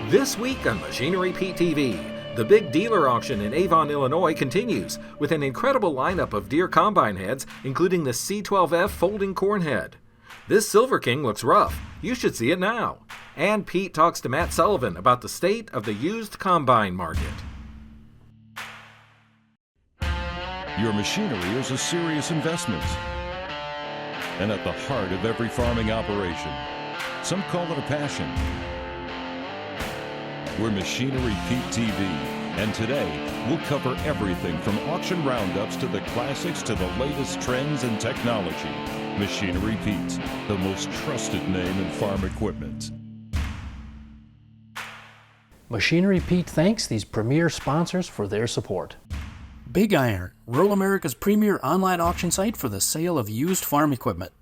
This week on Machinery Pete TV, the big dealer auction in Avon, Illinois continues with an incredible lineup of Deere combine heads, including the C12F folding corn head. This Silver King looks rough. You should see it now. And Pete talks to Matt Sullivan about the state of the used combine market. Your machinery is a serious investment and at the heart of every farming operation. Some call it a passion. We're Machinery Pete TV, and today we'll cover everything from auction roundups to the classics to the latest trends and technology. Machinery Pete, the most trusted name in farm equipment. Machinery Pete thanks these premier sponsors for their support. Big Iron, rural America's premier online auction site for the sale of used farm equipment.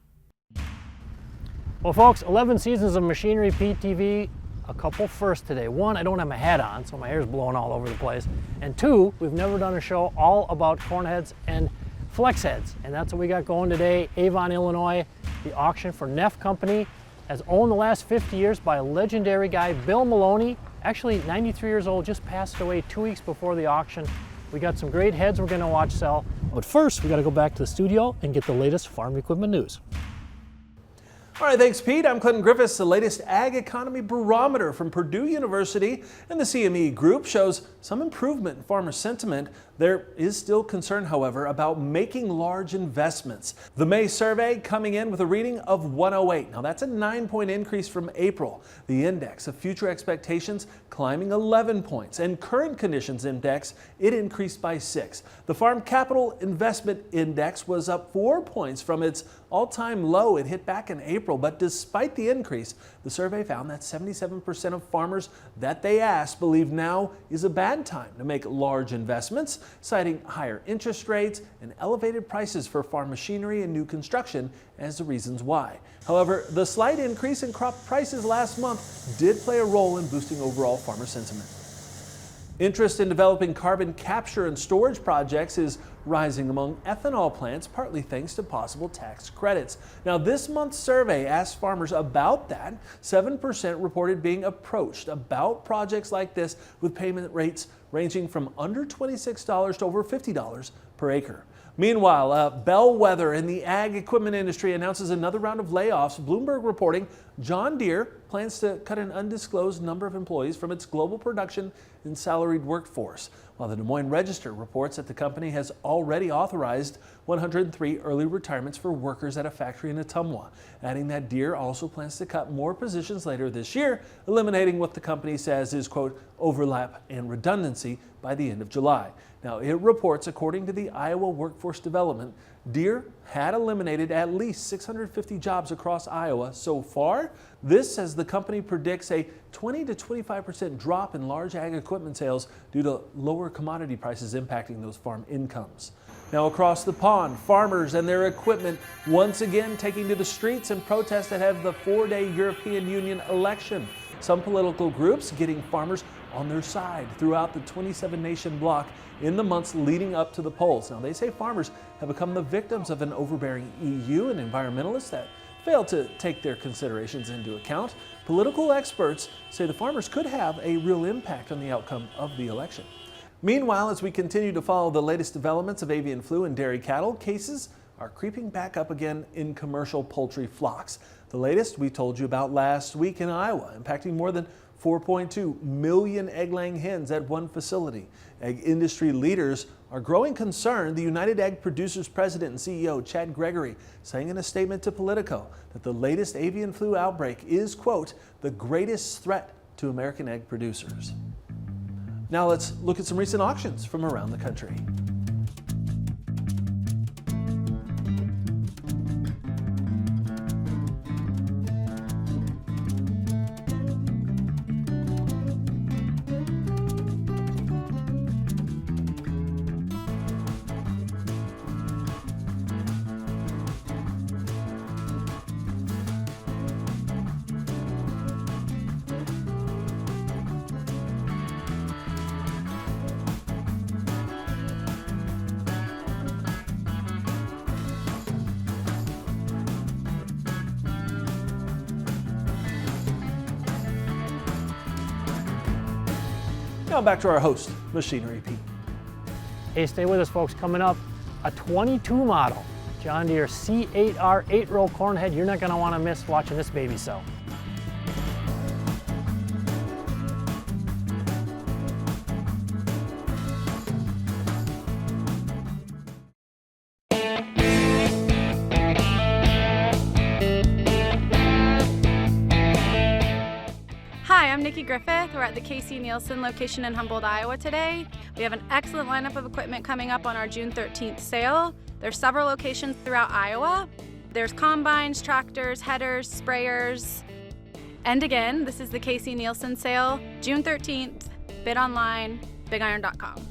Well, folks, 11 seasons of Machinery Pete TV, a couple firsts today. One, I don't have my hat on, so my hair's blowing all over the place. And two, we've never done a show all about corn heads and flex heads. And that's what we got going today. Avon, Illinois, the auction for Neff Company, has owned the last 50 years by a legendary guy, Bill Maloney. Actually, 93 years old, just passed away 2 weeks before the auction. We got some great heads we're gonna watch sell. But first, we gotta go back to the studio and get the latest farm equipment news. All right, thanks, Pete. I'm Clinton Griffiths. The latest Ag Economy Barometer from Purdue University and the CME Group shows some improvement in farmer sentiment. There is still concern, however, about making large investments. The May survey coming in with a reading of 108. Now, that's a 9-point increase from April. The index of future expectations climbing 11 points, and current conditions index, it increased by 6. The Farm Capital Investment Index was up 4 points from its all-time low it hit back in April. But despite the increase, the survey found that 77% of farmers that they asked believe now is a bad time to make large investments, citing higher interest rates and elevated prices for farm machinery and new construction as the reasons why. However, the slight increase in crop prices last month did play a role in boosting overall farmer sentiment. Interest in developing carbon capture and storage projects is rising among ethanol plants, partly thanks to possible tax credits. Now, this month's survey asked farmers about that. 7% reported being approached about projects like this with payment rates ranging from under $26 to over $50 per acre. Meanwhile, a bellwether in the ag equipment industry announces another round of layoffs. Bloomberg reporting John Deere plans to cut an undisclosed number of employees from its global production and salaried workforce, while the Des Moines Register reports that the company has already authorized 103 early retirements for workers at a factory in Ottumwa, adding that Deere also plans to cut more positions later this year, eliminating what the company says is, quote, overlap and redundancy by the end of July. Now, it reports, according to the Iowa Workforce Development, Deere had eliminated at least 650 jobs across Iowa so far. This, as the company predicts, a 20 to 25% drop in large ag equipment sales due to lower commodity prices impacting those farm incomes. Now, across the pond, farmers and their equipment once again taking to the streets in protest ahead of the 4-day European Union election. Some political groups getting farmers on their side throughout the 27-nation bloc in the months leading up to the polls. Now, they say farmers have become the victims of an overbearing EU and environmentalists that fail to take their considerations into account. Political experts say the farmers could have a real impact on the outcome of the election. Meanwhile, as we continue to follow the latest developments of avian flu in dairy cattle, cases are creeping back up again in commercial poultry flocks. The latest we told you about last week in Iowa, impacting more than 4.2 million egg-laying hens at one facility. Egg industry leaders are growing concerned. The United Egg Producers President and CEO Chad Gregory saying in a statement to Politico that the latest avian flu outbreak is, quote, the greatest threat to American egg producers. Now let's look at some recent auctions from around the country. Now back to our host, Machinery Pete. Hey, stay with us, folks. Coming up, a 22 model John Deere C8R 8-row corn head. You're not going to want to miss watching this baby sell. Hi, I'm Nikki Griffith. We're at the KC Nielsen location in Humboldt, Iowa today. We have an excellent lineup of equipment coming up on our June 13th sale. There's several locations throughout Iowa. There's combines, tractors, headers, sprayers. And again, this is the KC Nielsen sale, June 13th. Bid online, bigiron.com.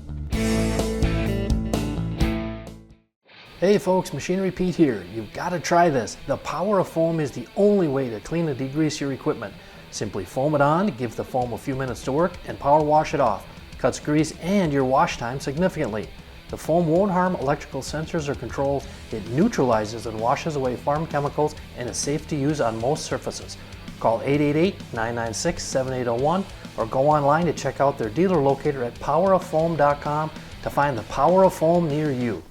Hey folks, Machinery Pete here. You've got to try this. The power of foam is the only way to clean and degrease your equipment. Simply foam it on, give the foam a few minutes to work, and power wash it off. Cuts grease and your wash time significantly. The foam won't harm electrical sensors or controls. It neutralizes and washes away farm chemicals and is safe to use on most surfaces. Call 888-996-7801 or go online to check out their dealer locator at poweroffoam.com to find the power of foam near you.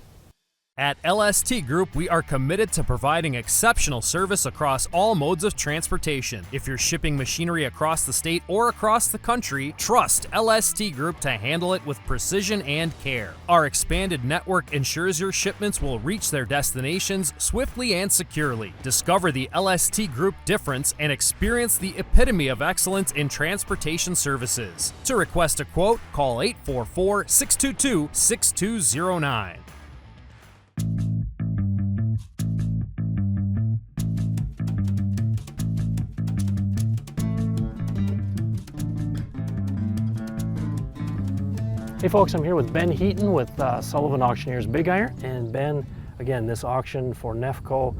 At LST Group, we are committed to providing exceptional service across all modes of transportation. If you're shipping machinery across the state or across the country, trust LST Group to handle it with precision and care. Our expanded network ensures your shipments will reach their destinations swiftly and securely. Discover the LST Group difference and experience the epitome of excellence in transportation services. To request a quote, call 844-622-6209. Hey folks, I'm here with Ben Heaton with Sullivan Auctioneers Big Iron. And Ben, again, this auction for Nefco,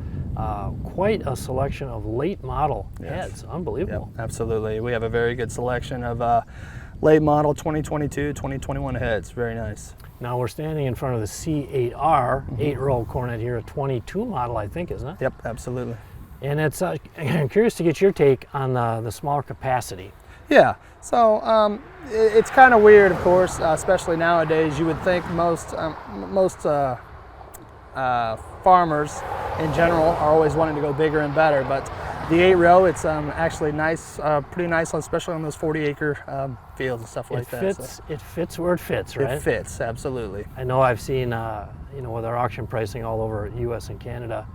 quite a selection of late model heads. Unbelievable. Yep, absolutely. We have a very good selection of late model 2022, 2021 heads. Very nice. Now we're standing in front of the C8R 8-row corn head here, a 22 model, I think, isn't it? Yep, absolutely. And it's I'm curious to get your take on the smaller capacity. Yeah, so it's kind of weird, of course, especially nowadays. You would think most farmers in general are always wanting to go bigger and better, but the 8-row, it's actually nice, pretty nice, especially on those 40-acre fields and stuff like that. So It fits where it fits, right? it fits, absolutely. I know I've seen, with our auction pricing all over U.S. and Canada,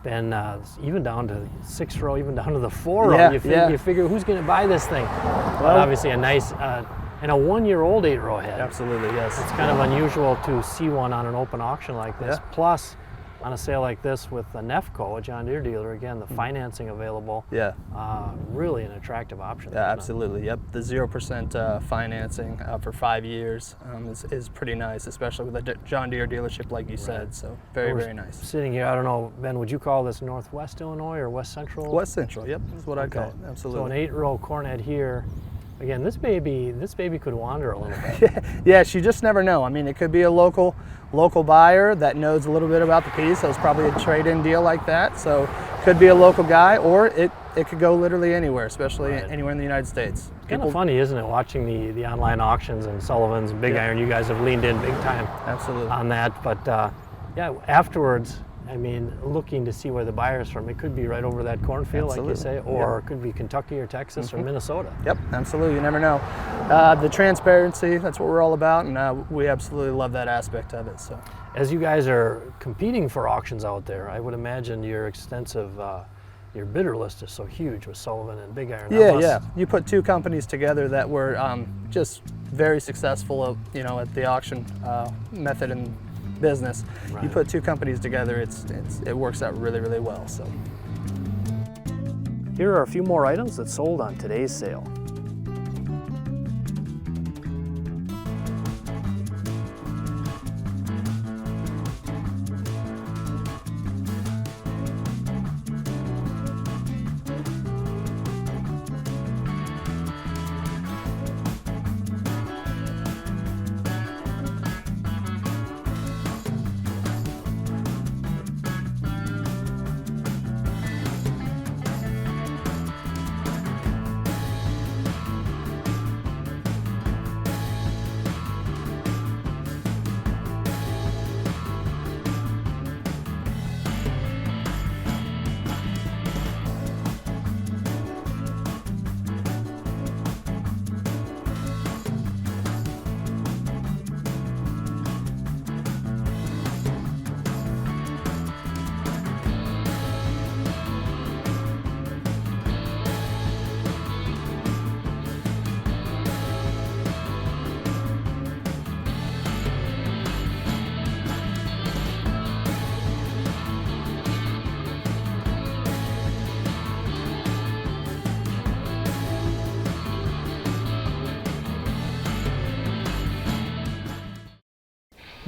been even down to 6-row, even down to the 4-row. Yeah, You figure who's going to buy this thing? But obviously a nice, and a 1-year-old 8-row head. Absolutely, yes. It's kind of unusual to see one on an open auction like this. Yeah. Plus, on a sale like this with the Nefco, a John Deere dealer, again, the financing available. Yeah. Really an attractive option. Yeah, absolutely. Yep, the 0% financing for 5 years is pretty nice, especially with a John Deere dealership, like you said. So very, very nice. Sitting here, I don't know, Ben, would you call this Northwest Illinois or West Central? West Central. Yep, that's what I'd call it. Absolutely. So an 8-row corn head here. Again, this baby could wander a little bit. Yeah, you just never know. I mean, it could be a local buyer that knows a little bit about the piece. So it's probably a trade-in deal like that. So could be a local guy, or it could go literally anywhere, especially anywhere in the United States. Kind of funny, isn't it, watching the online auctions and Sullivan's Big Iron. You guys have leaned in big time on that. But yeah, afterwards, I mean, looking to see where the buyer's from. It could be right over that cornfield, like you say, or it could be Kentucky or Texas or Minnesota. Yep, absolutely. You never know. The transparency, that's what we're all about, and we absolutely love that aspect of it. So, as you guys are competing for auctions out there, I would imagine your extensive, your bidder list is so huge with Sullivan and Big Iron. Yeah. You put two companies together that were just very successful, at the auction method and business. Right. You put two companies together, it works out really, really well. So here are a few more items that sold on today's sale.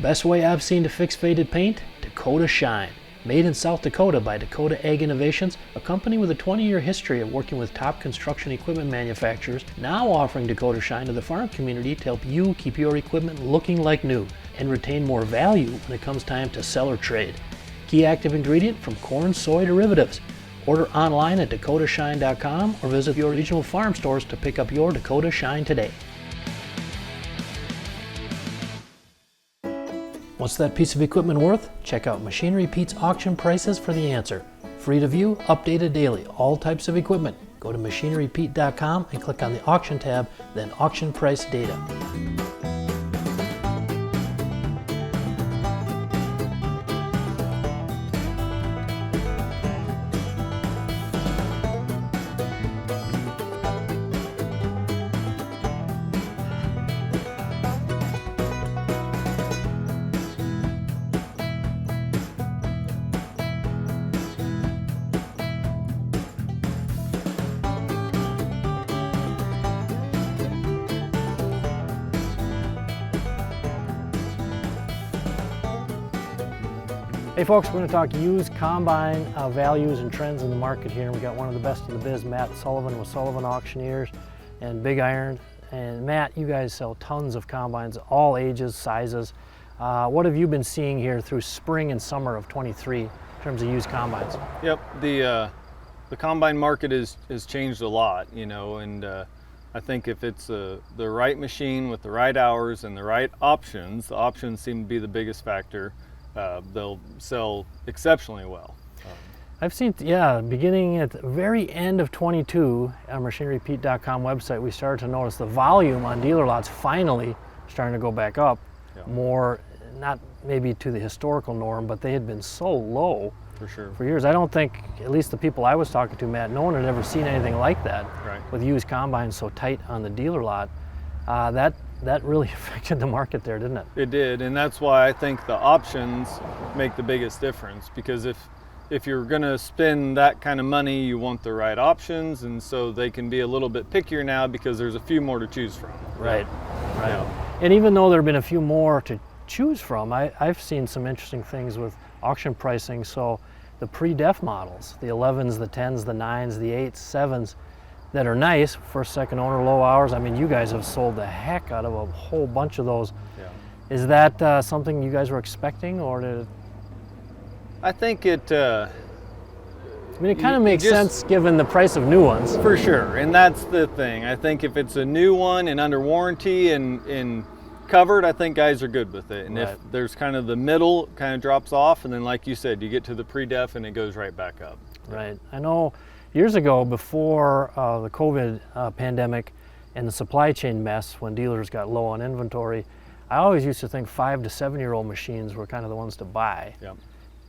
Best way I've seen to fix faded paint? Dakota Shine. Made in South Dakota by Dakota Ag Innovations, a company with a 20-year history of working with top construction equipment manufacturers, now offering Dakota Shine to the farm community to help you keep your equipment looking like new and retain more value when it comes time to sell or trade. Key active ingredient from corn soy derivatives. Order online at dakotashine.com or visit your regional farm stores to pick up your Dakota Shine today. What's that piece of equipment worth? Check out Machinery Pete's auction prices for the answer. Free to view, updated daily, all types of equipment. Go to machinerypete.com and click on the auction tab, then auction price data. Hey folks, we're going to talk used combine values and trends in the market here. We got one of the best in the biz, Matt Sullivan with Sullivan Auctioneers and Big Iron. And Matt, you guys sell tons of combines, all ages, sizes. What have you been seeing here through spring and summer of 23 in terms of used combines? Yep, the combine market has changed a lot, you know, and I think if it's the right machine with the right hours and the right options, the options seem to be the biggest factor. They'll sell exceptionally well. I've seen, beginning at the very end of 22 on machinerypete.com website, we started to notice the volume on dealer lots finally starting to go back up. More, not maybe to the historical norm, but they had been so low for sure for years. I don't think, at least the people I was talking to, Matt, no one had ever seen anything like that. Right. With used combines so tight on the dealer lot. That really affected the market there, didn't it? It did, and that's why I think the options make the biggest difference, because if you're going to spend that kind of money, you want the right options, and so they can be a little bit pickier now because there's a few more to choose from. Right. Yeah. And even though there have been a few more to choose from, I've seen some interesting things with auction pricing. So the pre-def models, the 11s, the 10s, the 9s, the 8s, 7s, that are nice, first, second owner, low hours. I mean, you guys have sold the heck out of a whole bunch of those. Yeah. Is that something you guys were expecting, or did it? I think it. I mean, it kind of makes sense given the price of new ones. For sure, and that's the thing. I think if it's a new one and under warranty and covered, I think guys are good with it. And right. If there's kind of the middle, kind of drops off, and then like you said, you get to the pre-def and it goes right back up. Right. I know. Years ago, before the COVID pandemic and the supply chain mess, when dealers got low on inventory, I always used to think 5 to 7-year-old machines were kind of the ones to buy. Yep.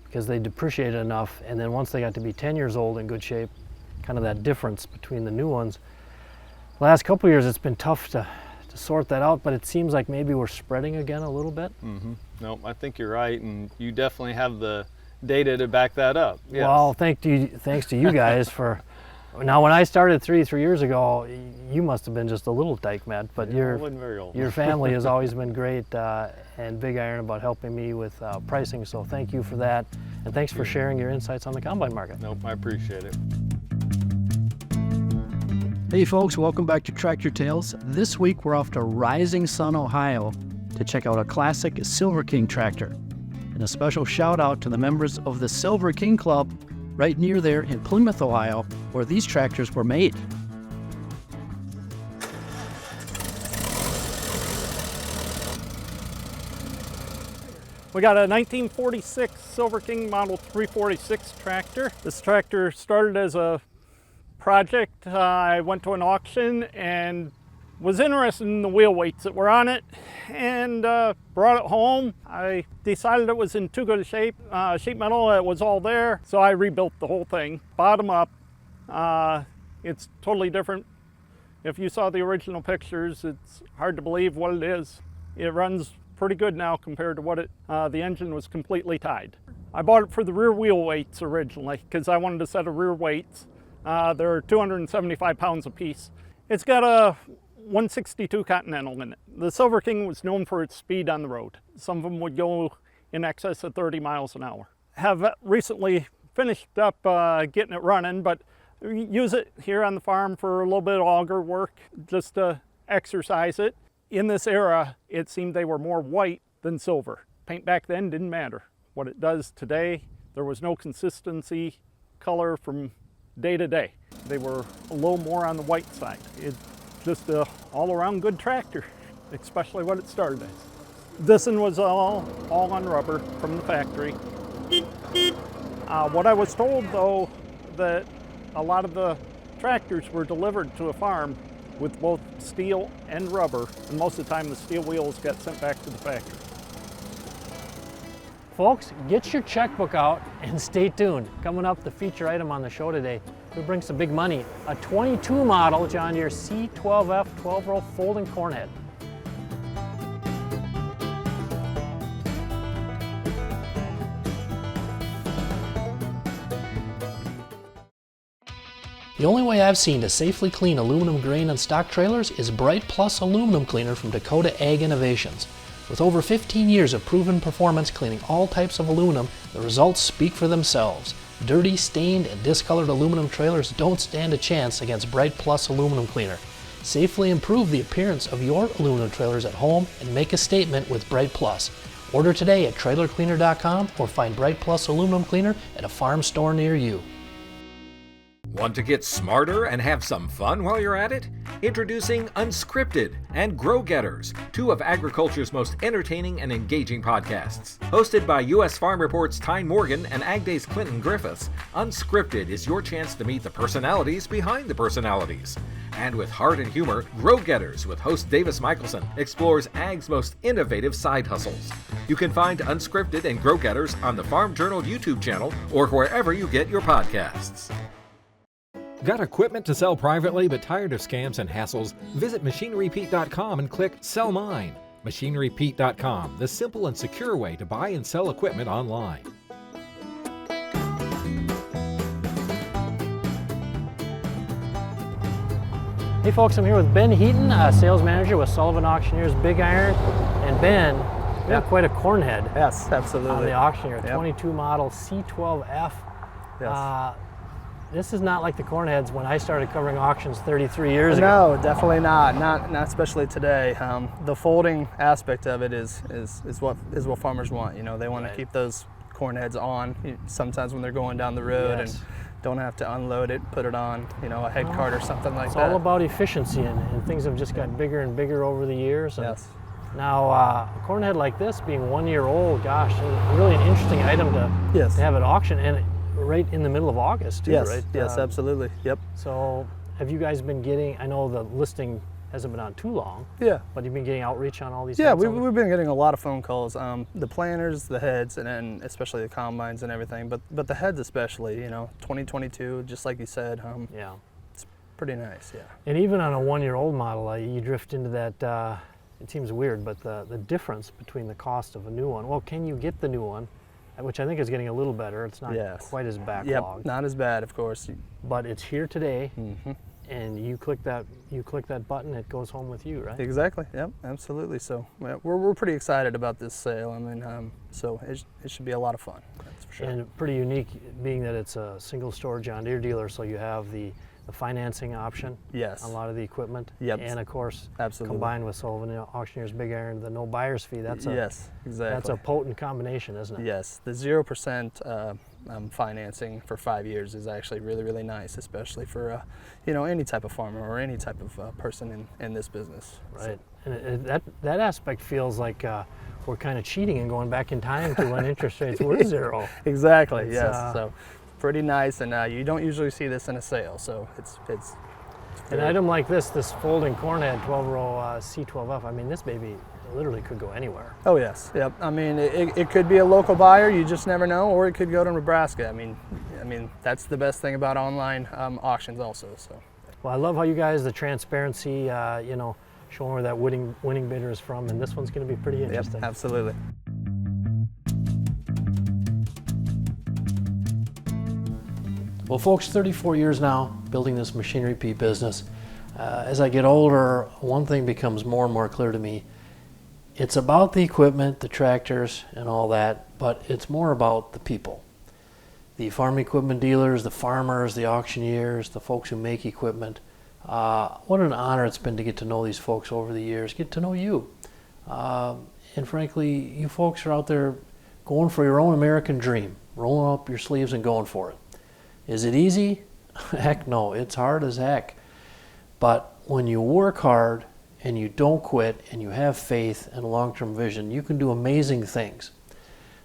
Because they depreciated enough, and then once they got to be 10 years old in good shape, kind of that difference between the new ones. The last couple of years, it's been tough to sort that out, but it seems like maybe we're spreading again a little bit. Mm-hmm. No, I think you're right, and you definitely have the data to back that up. Yes. Well, thanks to you guys for. Now, when I started three years ago, you must have been just a little dyke, Matt. But I wasn't very old. Your family has always been great, and Big Iron about helping me with pricing. So thank you for that, and thanks for sharing your insights on the combine market. Nope, I appreciate it. Hey folks, welcome back to Tractor Tales. This week we're off to Rising Sun, Ohio to check out a classic Silver King tractor. And a special shout out to the members of the Silver King Club right near there in Plymouth, Ohio, where these tractors were made. We got a 1946 Silver King Model 346 tractor. This tractor started as a project. I went to an auction and was interested in the wheel weights that were on it, and brought it home. I decided it was in too good a shape. Sheet metal, it was all there, so I rebuilt the whole thing, bottom up. It's totally different. If you saw the original pictures, it's hard to believe what it is. It runs pretty good now compared to what the engine was completely tied. I bought it for the rear wheel weights originally because I wanted a set of rear weights. They're 275 pounds a piece. It's got a 162 Continental in it. The Silver King was known for its speed on the road. Some of them would go in excess of 30 miles an hour. Have recently finished up getting it running, but use it here on the farm for a little bit of auger work, just to exercise it. In this era, it seemed they were more white than silver. Paint back then didn't matter. What it does today, there was no consistency color from day to day. They were a little more on the white side. It's just a all-around good tractor, especially what it started as. This one was all on rubber from the factory. What I was told, though, that a lot of the tractors were delivered to a farm with both steel and rubber, and most of the time the steel wheels got sent back to the factory. Folks, get your checkbook out and stay tuned. Coming up, the feature item on the show today, we bring some big money. A 22 model John Deere C12F 12-row folding corn head. The only way I've seen to safely clean aluminum grain on stock trailers is Bright Plus aluminum cleaner from Dakota Ag Innovations. With over 15 years of proven performance cleaning all types of aluminum, the results speak for themselves. Dirty, stained, and discolored aluminum trailers don't stand a chance against Bright Plus aluminum cleaner. Safely improve the appearance of your aluminum trailers at home and make a statement with Bright Plus. Order today at trailercleaner.com or find Bright Plus aluminum cleaner at a farm store near you. Want to get smarter and have some fun while you're at it? Introducing Unscripted and Grow Getters, two of agriculture's most entertaining and engaging podcasts. Hosted by U.S. Farm Report's Tyne Morgan and Ag Day's Clinton Griffiths, Unscripted is your chance to meet the personalities behind the personalities. And with heart and humor, Grow Getters with host Davis Michelson explores Ag's most innovative side hustles. You can find Unscripted and Grow Getters on the Farm Journal YouTube channel or wherever you get your podcasts. Got equipment to sell privately but tired of scams and hassles? Visit MachineryPete.com and click Sell Mine. MachineryPete.com, the simple and secure way to buy and sell equipment online. Hey folks, I'm here with Ben Heaton, sales manager with Sullivan Auctioneers Big Iron. And Ben, you have quite a corn head. Yes, absolutely. On the auction here, Yep. 22 model C12F. Yes. This is not like the corn heads when I started covering auctions 33 years ago. No, definitely not. Not especially today. The folding aspect of it is what farmers want. You know, they want to keep those corn heads on. Sometimes when they're going down the road and don't have to unload it, put it on, you know, a head cart or something like that. It's all about efficiency, and things have just gotten bigger and bigger over the years. And yes. Now, a corn head like this, being 1 year old, gosh, really an interesting item to have at auction, and right in the middle of August, too, yes. right? Yes, absolutely. Yep. So, have you guys been getting? I know the listing hasn't been on too long. Yeah. But you've been getting outreach on all these. Yeah, we've been getting a lot of phone calls. The planters, the heads, and then especially the combines and everything. But the heads especially. You know, 2022, just like you said. Yeah. It's pretty nice. Yeah. And even on a 1 year old model, you drift into that. It seems weird, but the difference between the cost of a new one. Well, can you get the new one? Which I think is getting a little better. It's not quite as backlogged. Yep, not as bad, of course. But it's here today, and you click that button, it goes home with you, right? Exactly. Yep, absolutely. So we're pretty excited about this sale. I mean, so it should be a lot of fun. That's for sure. And pretty unique, being that it's a single store John Deere dealer, so you have the financing option. Yes. On a lot of the equipment. Yep. And of course, absolutely, combined with Sullivan Auctioneers Big Iron, the no buyer's fee. That's yes, exactly. That's a potent combination, isn't it? Yes. The 0% financing for 5 years is actually really, really nice, especially for you know, any type of farmer or any type of person in this business. Right. So. And that aspect feels like we're kind of cheating and going back in time to when interest rates were zero. Exactly. Yes. So. Pretty nice, and you don't usually see this in a sale, so it's an item like this folding corn head 12-row C12F. I mean, this baby literally could go anywhere. Oh yes, yep. I mean, it could be a local buyer, you just never know, or it could go to Nebraska. I mean that's the best thing about online auctions also. So. Well, I love how you guys, the transparency, you know, showing where that winning bidder is from, and this one's going to be pretty interesting. Yep, absolutely. Well, folks, 34 years now building this Machinery Pete business. As I get older, one thing becomes more and more clear to me. It's about the equipment, the tractors, and all that, but it's more about the people. The farm equipment dealers, the farmers, the auctioneers, the folks who make equipment. What an honor it's been to get to know these folks over the years, get to know you. And frankly, you folks are out there going for your own American dream, rolling up your sleeves and going for it. Is it easy? Heck no, it's hard as heck. But when you work hard and you don't quit and you have faith and a long-term vision, you can do amazing things.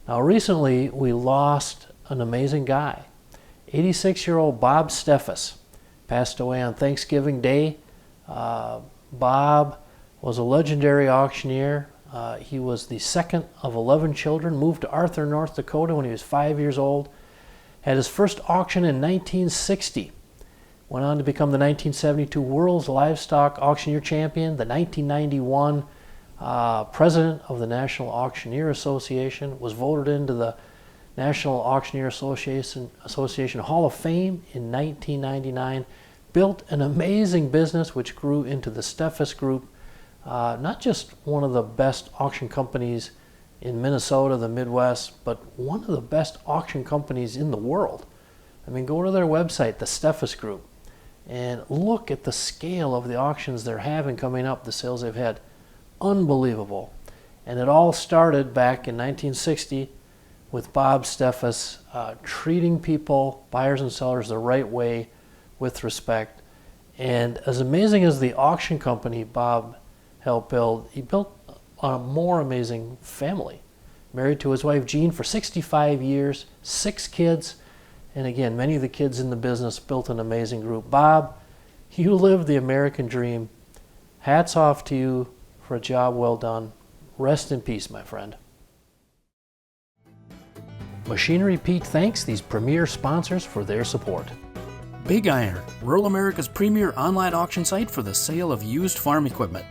Now recently we lost an amazing guy. 86-year-old Bob Steffes passed away on Thanksgiving Day. Bob was a legendary auctioneer. He was the second of 11 children, moved to Arthur, North Dakota when he was 5 years old. Had his first auction in 1960. Went on to become the 1972 World's Livestock Auctioneer Champion, the 1991 President of the National Auctioneer Association, was voted into the National Auctioneer Association Hall of Fame in 1999, built an amazing business which grew into the Steffes Group, not just one of the best auction companies in Minnesota, the Midwest, but one of the best auction companies in the world. I mean, go to their website, the Steffes Group, and look at the scale of the auctions they're having coming up, the sales they've had. Unbelievable. And it all started back in 1960 with Bob Steffes treating people, buyers and sellers, the right way with respect. And as amazing as the auction company Bob helped build, he built a more amazing family. Married to his wife Jean for 65 years, 6 kids, and again, many of the kids in the business built an amazing group. Bob, you lived the American dream. Hats off to you for a job well done. Rest in peace, my friend. Machinery Pete thanks these premier sponsors for their support. Big Iron, rural America's premier online auction site for the sale of used farm equipment.